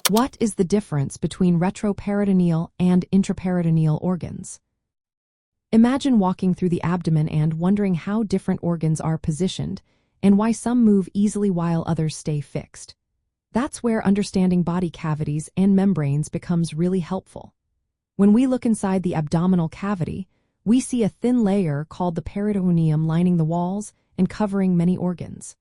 What is the difference between retroperitoneal and intraperitoneal organs? Imagine walking through the abdomen and wondering how different organs are positioned and why some move easily while others stay fixed. That's where understanding body cavities and membranes becomes really helpful. When we look inside the abdominal cavity, we see a thin layer called the peritoneum lining the walls and covering many organs.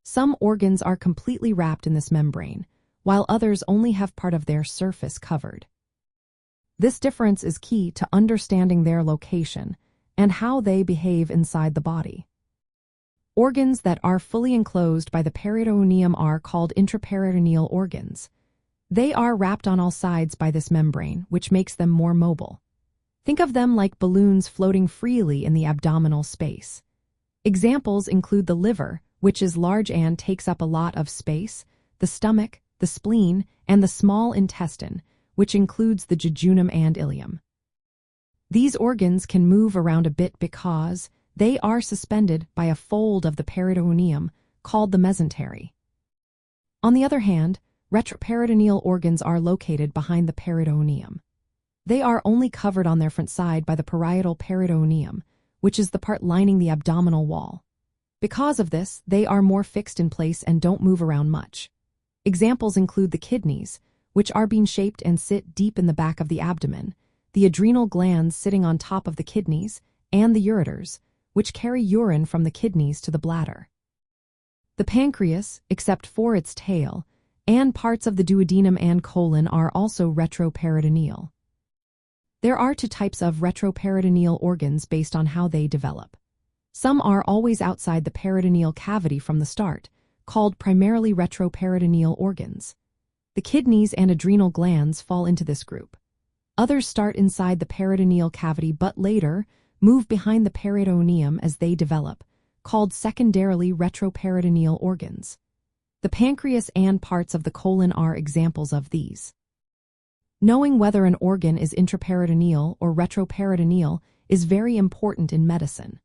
Some organs are completely wrapped in this membrane, while others only have part of their surface covered. This difference is key to understanding their location and how they behave inside the body. Organs that are fully enclosed by the peritoneum are called intraperitoneal organs. They are wrapped on all sides by this membrane, which makes them more mobile. Think of them like balloons floating freely in the abdominal space. Examples include the liver, which is large and takes up a lot of space, the stomach, the spleen, and the small intestine, which includes the jejunum and ileum. These organs can move around a bit because they are suspended by a fold of the peritoneum called the mesentery. On the other hand, retroperitoneal organs are located behind the peritoneum. They are only covered on their front side by the parietal peritoneum, which is the part lining the abdominal wall. Because of this, they are more fixed in place and don't move around much. Examples include the kidneys, which are bean-shaped and sit deep in the back of the abdomen, the adrenal glands sitting on top of the kidneys, and the ureters, which carry urine from the kidneys to the bladder. The pancreas, except for its tail, and parts of the duodenum and colon are also retroperitoneal. There are two types of retroperitoneal organs based on how they develop. Some are always outside the peritoneal cavity from the start, called primarily retroperitoneal organs. The kidneys and adrenal glands fall into this group. Others start inside the peritoneal cavity but later move behind the peritoneum as they develop, called secondarily retroperitoneal organs. The pancreas and parts of the colon are examples of these. Knowing whether an organ is intraperitoneal or retroperitoneal is very important in medicine.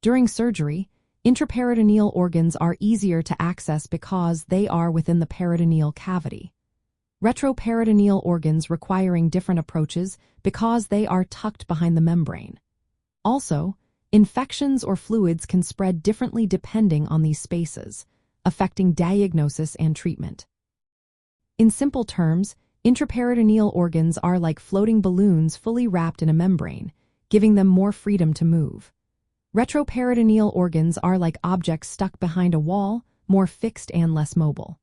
During surgery, intraperitoneal organs are easier to access because they are within the peritoneal cavity. Retroperitoneal organs requiring different approaches because they are tucked behind the membrane. Also, infections or fluids can spread differently depending on these spaces, affecting diagnosis and treatment. In simple terms, intraperitoneal organs are like floating balloons fully wrapped in a membrane, giving them more freedom to move. Retroperitoneal organs are like objects stuck behind a wall, more fixed and less mobile.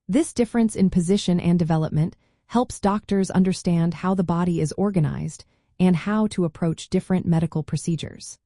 This difference in position and development helps doctors understand how the body is organized and how to approach different medical procedures.